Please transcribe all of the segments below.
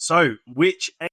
So, which AI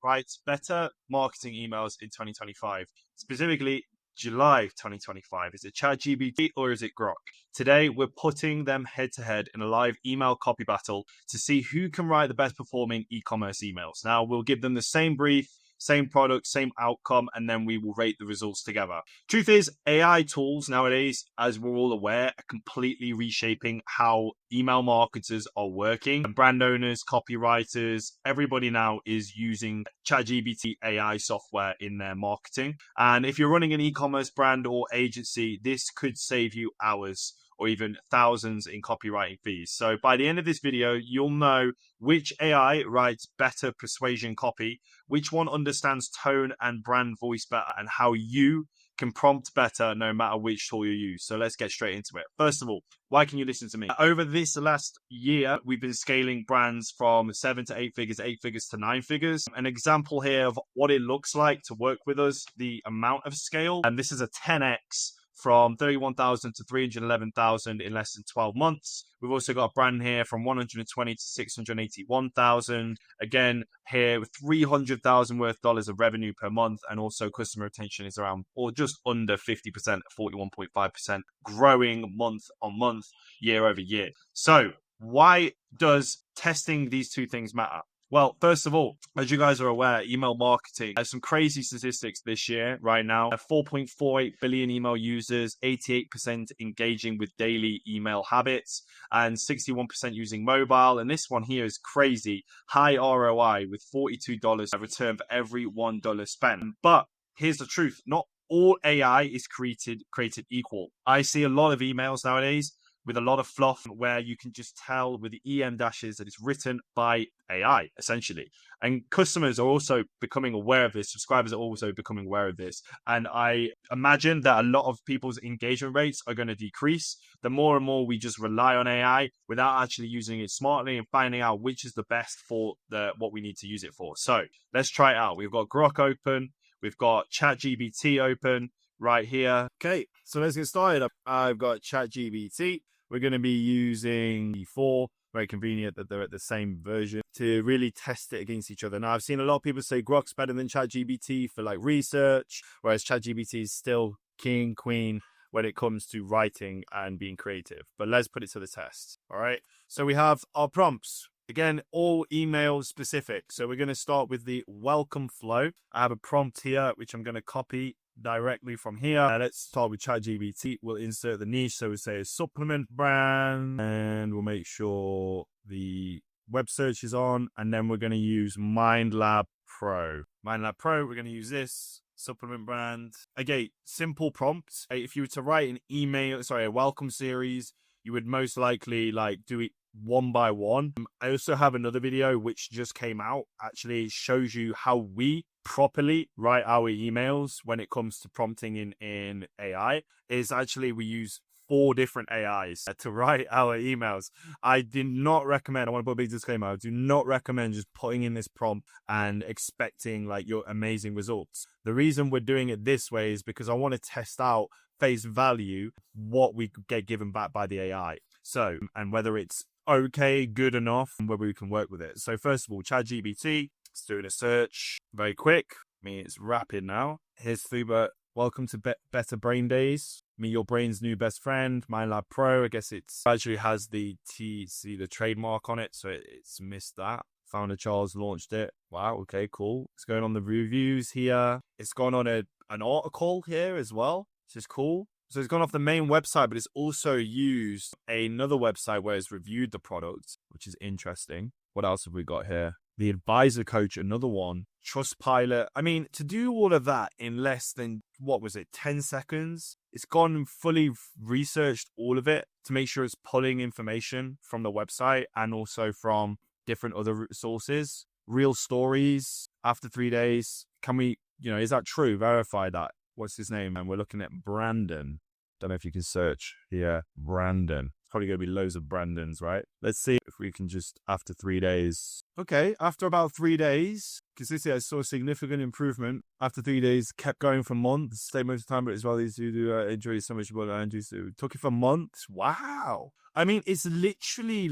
writes better marketing emails in 2025? Specifically, July 2025. Is it ChatGPT or is it Grok? Today, we're putting them head to head in a live email copy battle to see who can write the best performing e-commerce emails. Now, we'll give them the same brief, same product, same outcome, and then we will rate the results together. Truth is, AI tools nowadays, as we're all aware, are completely reshaping how email marketers are working. And brand owners, copywriters, everybody now is using ChatGPT AI software in their marketing. And if you're running an e-commerce brand or agency, this could save you hours or even thousands in copywriting fees. So by the end of this video, you'll know which AI writes better persuasion copy, which one understands tone and brand voice better, and how you can prompt better no matter which tool you use. So let's get straight into it. First of all, why can you listen to me? Over this last year, we've been scaling brands from 7 to 8 figures to 9 figures. An example here of what it looks like to work with us, the amount of scale, and this is a 10x from 31,000 to 311,000 in less than 12 months. We've also got a brand here from 120 to 681,000. Again, here with $300,000 worth of revenue per month, and also customer retention is around or just under 50%, 41.5%, growing month on month, year over year. So why does testing these two things matter? Well, first of all, as you guys are aware, email marketing has some crazy statistics this year, right now. 4.48 billion email users, 88% engaging with daily email habits, and 61% using mobile. And this one here is crazy. High ROI with $42 return for every $1 spent. But here's the truth. Not all AI is created equal. I see a lot of emails nowadays with a lot of fluff where you can just tell with the EM dashes that it's written by AI, essentially. And customers are also becoming aware of this. Subscribers are also becoming aware of this. And I imagine that a lot of people's engagement rates are going to decrease the more and more we just rely on AI without actually using it smartly and finding out which is the best for what we need to use it for. So let's try it out. We've got Grok open. We've got ChatGPT open right here. Okay, so let's get started. I've got ChatGPT. We're going to be using E4, very convenient that they're at the same version, to really test it against each other. Now, I've seen a lot of people say Grok's better than ChatGPT for like research, whereas ChatGPT is still king, queen when it comes to writing and being creative. But let's put it to the test. All right. So we have our prompts. Again, all email specific. So we're going to start with the welcome flow. I have a prompt here, which I'm going to copy directly from here. Let's start with ChatGPT. We'll insert the niche. So we say a supplement brand, and we'll make sure the web search is on. And then we're going to use MindLab Pro. MindLab Pro, we're going to use this supplement brand. Again, simple prompts. If you were to write a welcome series, you would most likely do it one by one. I also have another video which just came out, actually shows you how we properly write our emails when it comes to prompting in AI. Is actually we use 4 different AIs to write our emails. I do not recommend, I want to put a big disclaimer, I do not recommend just putting in this prompt and expecting your amazing results. The reason we're doing it this way is because I want to test out face value what we get given back by the AI. So, and whether it's okay, good enough, and whether we can work with it. So first of all, ChatGPT, it's doing a search very quick. It's rapid now. Here's Thuba. Welcome to Better Brain Days. Me, your brain's new best friend. MindLab Pro. I guess it's actually has the the trademark on it, so it's missed that. Founder Charles launched it. Wow. Okay, cool. It's going on the reviews here. It's gone on an article here as well, which is cool. So it's gone off the main website, but it's also used another website where it's reviewed the product, which is interesting. What else have we got here? The Advisor Coach, another one. Trustpilot. I mean, to do all of that in less than, 10 seconds? It's gone fully researched all of it to make sure it's pulling information from the website and also from different other sources. Real stories after 3 days. Can we, is that true? Verify that. What's his name? And we're looking at Brandon. Don't know if you can search here. Brandon. Probably going to be loads of Brandons, right? Let's see if we can just, after 3 days. Okay, after about 3 days, because this year I saw a significant improvement. After 3 days, kept going for months. Stayed most of the time, but as well as you do enjoy so much more than I do. So took it for months. Wow. I mean, it's literally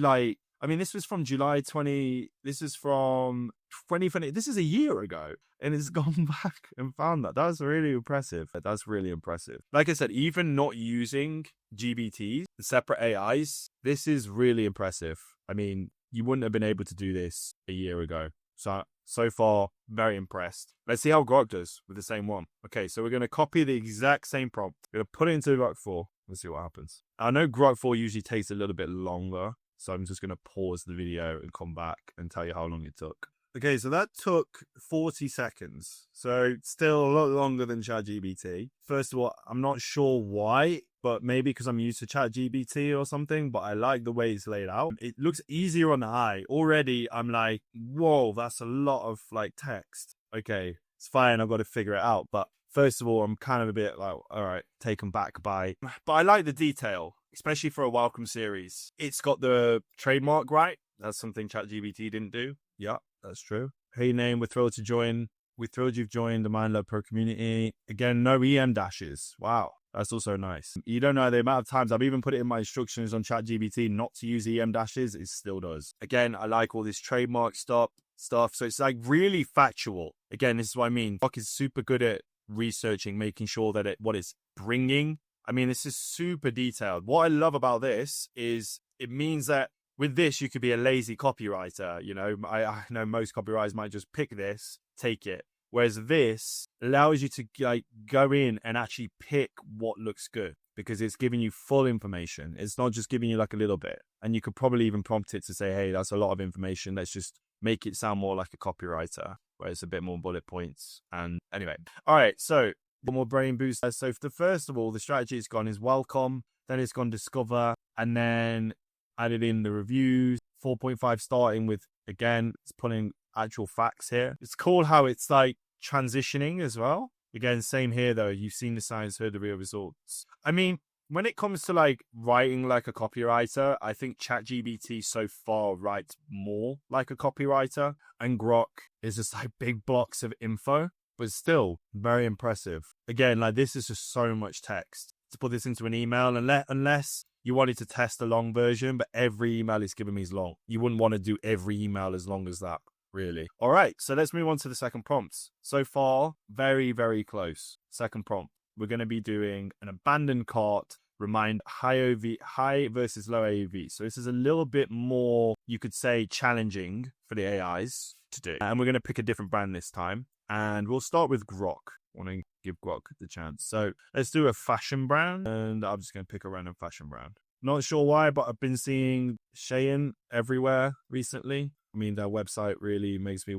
I mean, this was from this is from 2020. This is a year ago. And it's gone back and found that. That's really impressive. That's really impressive. Like I said, even not using GBTs, separate AIs, this is really impressive. I mean, you wouldn't have been able to do this a year ago. So far, very impressed. Let's see how Grok does with the same one. Okay, so we're going to copy the exact same prompt. We're going to put it into Grok 4. Let's see what happens. I know Grok 4 usually takes a little bit longer, so I'm just going to pause the video and come back and tell you how long it took. Okay, so that took 40 seconds. So still a lot longer than ChatGPT. First of all, I'm not sure why, but maybe because I'm used to ChatGPT or something, but I like the way it's laid out. It looks easier on the eye. Already, I'm like, whoa, that's a lot of like text. Okay, it's fine. I've got to figure it out. But first of all, I'm kind of a bit like, all right, taken back by, but I like the detail, especially for a welcome series. It's got the trademark right. That's something ChatGPT didn't do. Yeah, that's true. Hey, name, we're thrilled to join. We're thrilled you've joined the MindLab Pro community. Again, no EM dashes. Wow, that's also nice. You don't know the amount of times I've even put it in my instructions on ChatGPT not to use EM dashes. It still does. Again, I like all this trademark stuff. So it's like really factual. Again, this is what I mean. Grok is super good at researching, making sure that what it's bringing. I mean, this is super detailed. What I love about this is it means that with this, you could be a lazy copywriter. You know, I know most copywriters might just pick this, take it. Whereas this allows you to like go in and actually pick what looks good because it's giving you full information. It's not just giving you like a little bit. And you could probably even prompt it to say, hey, that's a lot of information. Let's just make it sound more like a copywriter, where it's a bit more bullet points. And anyway, all right. So one more brain boost. So first of all, the strategy it's gone is welcome. Then it's gone discover. And then added in the reviews, 4.5 starting with, again, it's putting actual facts here. It's cool how it's like transitioning as well. Again, same here though. You've seen the signs, heard the real results. I mean, when it comes to like writing like a copywriter, I think ChatGPT so far writes more like a copywriter, and Grok is just like big blocks of info, but still very impressive. Again, like this is just so much text. To put this into an email, unless you wanted to test a long version, but every email is giving me is long. You wouldn't want to do every email as long as that, really. All right, so let's move on to the second prompts. So far, very, very close. Second prompt, we're going to be doing an abandoned cart, remind high versus low AOV. So this is a little bit more, you could say, challenging for the AIs to do. And we're going to pick a different brand this time. And we'll start with Grok. I want to give Grok the chance. So let's do a fashion brand, and I'm just going to pick a random fashion brand. Not sure why, but I've been seeing Shein everywhere recently. I mean, their website really makes me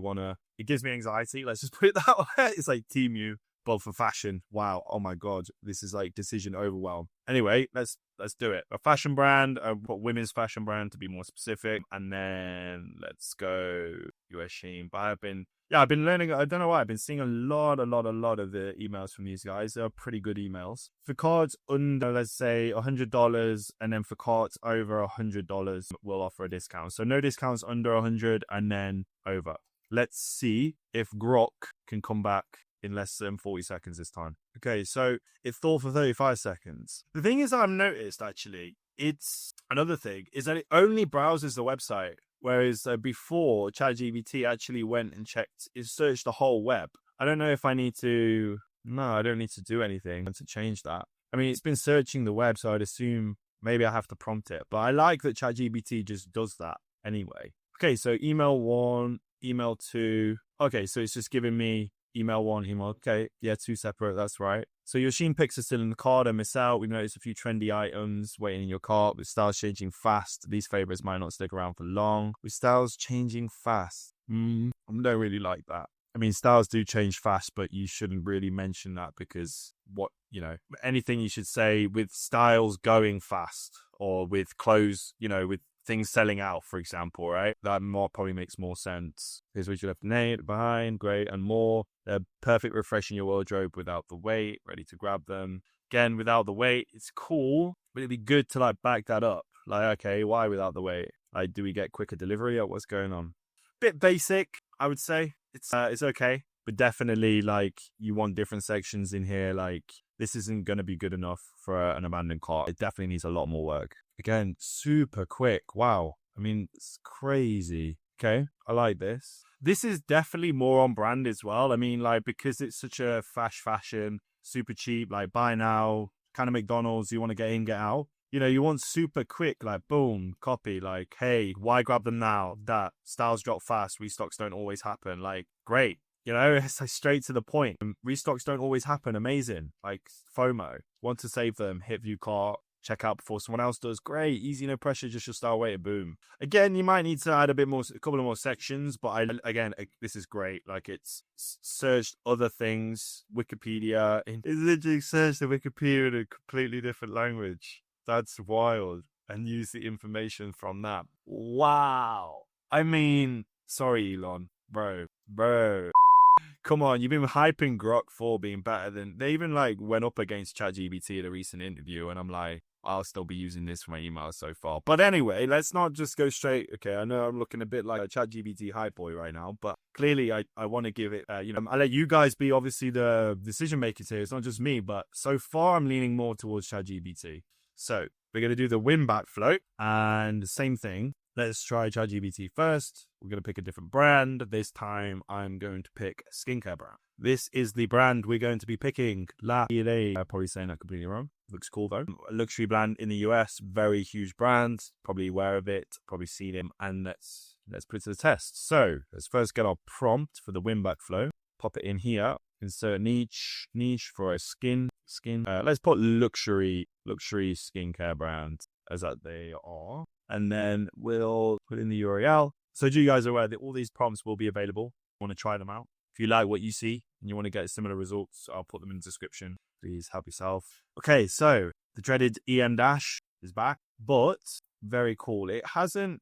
it gives me anxiety. Let's just put it that way. It's like Temu, but for fashion. Wow. Oh my God. This is like decision overwhelm. Anyway, let's do it. A fashion brand, a women's fashion brand to be more specific. And then let's go US Shein. But I've been learning. I don't know why. I've been seeing a lot of the emails from these guys. They're pretty good emails. For cards under, let's say, $100, and then for cards over $100, we'll offer a discount. So no discounts under 100 and then over. Let's see if Grok can come back in less than 40 seconds this time. Okay, so it thought for 35 seconds. The thing is that I've noticed, actually, it's another thing, is that it only browses the website. Whereas before, ChatGPT actually went and searched the whole web. I don't know if I need to... No, I don't need to do anything to change that. I mean, it's been searching the web, so I'd assume maybe I have to prompt it. But I like that ChatGPT just does that anyway. Okay, so email 1, email 2. Okay, so it's just giving me email 1, email. Okay, yeah, 2 separate, that's right. So your Shein picks are still in the cart. Don't miss out. We've noticed a few trendy items waiting in your cart with styles changing fast. These favorites might not stick around for long. With styles changing fast. I don't really like that. I mean, styles do change fast, but you shouldn't really mention that because anything you should say with styles going fast or with clothes, with things selling out, for example, right? That probably makes more sense. Here's what you left behind, great, and more. They're perfect refreshing your wardrobe without the weight, ready to grab them. Again, without the weight, it's cool, but it'd be good to like back that up. Like, okay, why without the weight? Like, do we get quicker delivery or what's going on? Bit basic, I would say. It's okay, but definitely like you want different sections in here. Like this isn't going to be good enough for an abandoned cart. It definitely needs a lot more work. Again, super quick. Wow. I mean, it's crazy. Okay, I like this. This is definitely more on brand as well. I mean, like, because it's such a fashion, super cheap, like buy now, kind of McDonald's, you want to get in, get out. You know, you want super quick, like boom, copy, like, hey, why grab them now? That styles drop fast, restocks don't always happen. Like, great. You know, it's like straight to the point. Restocks don't always happen. Amazing. Like FOMO. Want to save them, hit view cart, check out before someone else does. Great, easy, no pressure, just your style waiting, boom. Again, you might need to add a couple of more sections, but this is great. Like it's searched other things, Wikipedia. It's literally searched the Wikipedia in a completely different language. That's wild. And use the information from that. Wow. I mean, sorry, Elon, bro. Come on, you've been hyping Grok for being better than... They even like went up against ChatGPT at a recent interview, and I'm like, I'll still be using this for my emails so far. But anyway, let's not just go straight. Okay, I know I'm looking a bit like a ChatGPT hype boy right now, but clearly I want to give it, I let you guys be obviously the decision makers here. It's not just me, but so far I'm leaning more towards ChatGPT. So we're going to do the win back float, and the same thing. Let's try ChatGPT first. We're going to pick a different brand. This time, I'm going to pick a skincare brand. This is the brand we're going to be picking. LaIre. I'm probably saying that completely wrong. Looks cool, though. A luxury brand in the US. Very huge brand. Probably aware of it. Probably seen it. And let's put it to the test. So, let's first get our prompt for the win-back flow. Pop it in here. Insert niche for a skin. Let's put luxury skincare brand as that they are. And then we'll put in the URL. So you guys are aware that all these prompts will be available. Want to try them out. If you like what you see and you want to get similar results, I'll put them in the description. Please help yourself. Okay, so the dreaded EM dash is back, but very cool. It has an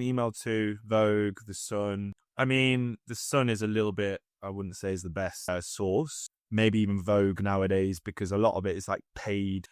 email to Vogue, The Sun. I mean, The Sun is a little bit, I wouldn't say is the best source. Maybe even Vogue nowadays, because a lot of it is like paid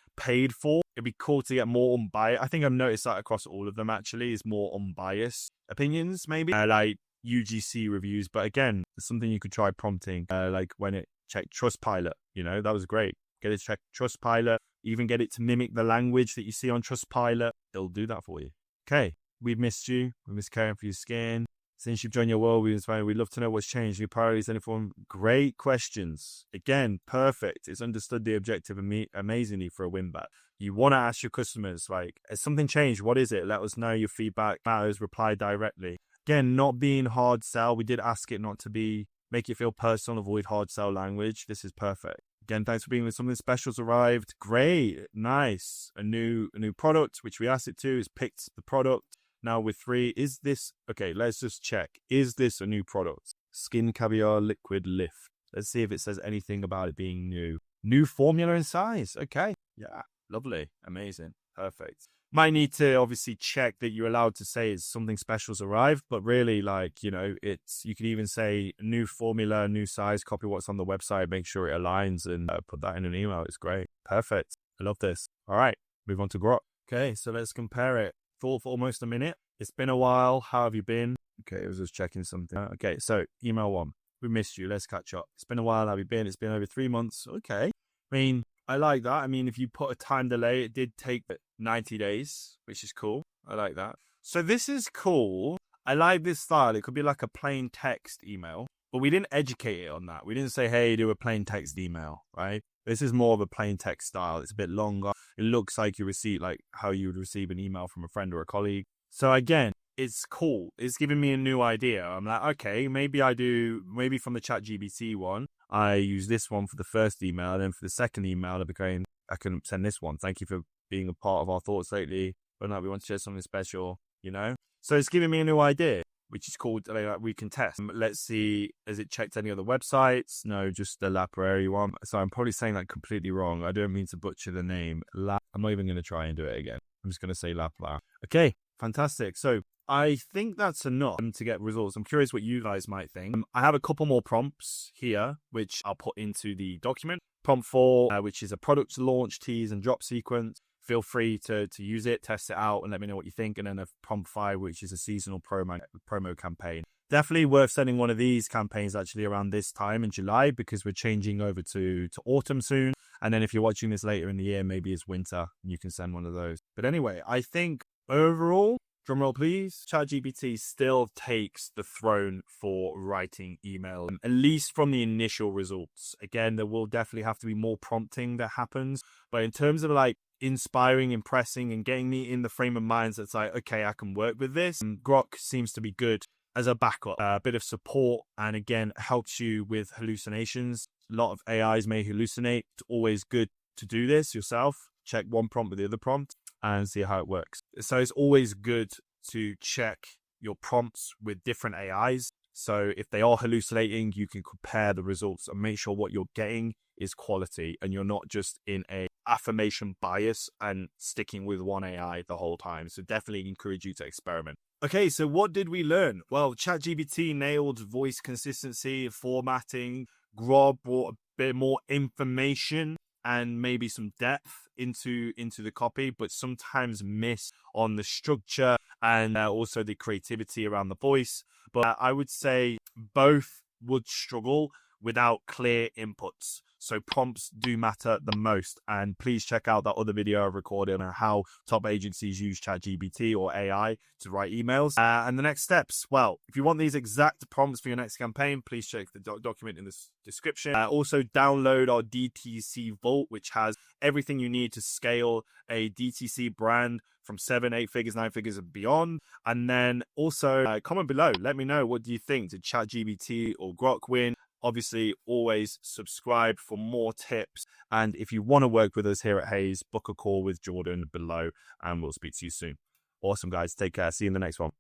for. It'd be cool to get more unbiased. I think I've noticed that across all of them actually is more unbiased opinions, maybe like UGC reviews. But again, it's something you could try prompting, like when it checked Trustpilot. You know, that was great. Get it to check Trustpilot. Even get it to mimic the language that you see on Trustpilot. It'll do that for you. Okay, we've missed you. We miss caring for your skin. Since you've joined your world, we'd love to know what's changed. Your priorities, any form. Great questions. Again, perfect. It's understood the objective amazingly for a win back. You want to ask your customers, like, has something changed? What is it? Let us know. Your feedback matters. Reply directly. Again, not being hard sell. We did ask it not to make it feel personal, avoid hard sell language. This is perfect. Again, thanks for being with something special's arrived. Great. Nice. A new product, which we asked it to, is picked the product. Now with 3, is this, okay, let's just check. Is this a new product? Skin Caviar Liquid Lift. Let's see if it says anything about it being new. New formula and size. Okay. Yeah. Lovely. Amazing. Perfect. Might need to obviously check that you're allowed to say it's something special's arrived, but really you could even say new formula, new size, copy what's on the website, make sure it aligns and put that in an email. It's great. Perfect. I love this. All right. Move on to Grok. Okay. So let's compare it. Thought for almost a minute. It's been a while. How have you been? Okay, I was just checking something. Okay, so email 1. We missed you. Let's catch up. It's been a while. How have you been? It's been over 3 months. Okay. I mean, I like that. I mean, if you put a time delay, it did take 90 days, which is cool. I like that. So this is cool. I like this style. It could be like a plain text email, but we didn't educate it on that. We didn't say, hey, do a plain text email, right? This is more of a plain text style. It's a bit longer. It looks like you receive like how you would receive an email from a friend or a colleague. So again, it's cool. It's giving me a new idea. I'm like, okay, maybe from the ChatGPT one, I use this one for the first email. And then for the second email, I can send this one. Thank you for being a part of our thoughts lately. But now we want to share something special, you know? So it's giving me a new idea, which is called, we can test. Let's see, has it checked any other websites? No, just the La Prairie one. So I'm probably saying that completely wrong. I don't mean to butcher the name. I'm not even going to try and do it again. I'm just going to say La Prairie. Okay, fantastic. So I think that's enough to get results. I'm curious what you guys might think. I have a couple more prompts here, which I'll put into the document. Prompt 4, which is a product launch, tease, and drop sequence. Feel free to use it, test it out, and let me know what you think. And then a prompt 5, which is a seasonal promo campaign. Definitely worth sending one of these campaigns actually around this time in July, because we're changing over to autumn soon. And then if you're watching this later in the year, maybe it's winter, and you can send one of those. But anyway, I think overall, Drumroll, please. ChatGPT still takes the throne for writing email, at least from the initial results. Again, there will definitely have to be more prompting that happens. But in terms of like inspiring, impressing, and getting me in the frame of mind that's like, okay, I can work with this, Grok seems to be good as a backup, a bit of support, and again, helps you with hallucinations. A lot of AIs may hallucinate. It's always good to do this yourself. Check one prompt with the other prompt and see how it works. So it's always good to check your prompts with different AIs. So if they are hallucinating, you can compare the results and make sure what you're getting is quality and you're not just in a affirmation bias and sticking with one AI the whole time. So definitely encourage you to experiment. Okay, so what did we learn? Well, ChatGPT nailed voice consistency, formatting. Grok brought a bit more information and maybe some depth into the copy, but sometimes miss on the structure and also the creativity around the voice. But I would say both would struggle without clear inputs. So prompts do matter the most. And please check out that other video I recorded on how top agencies use ChatGPT or AI to write emails. And the next steps, well, if you want these exact prompts for your next campaign, please check the document in the description. Also download our DTC Vault, which has everything you need to scale a DTC brand from 7, 8 figures, 9 figures and beyond. And then also comment below. Let me know, what do you think? Did ChatGPT or Grok win? Obviously, always subscribe for more tips. And if you want to work with us here at Hayes, book a call with Jordan below and we'll speak to you soon. Awesome, guys. Take care. See you in the next one.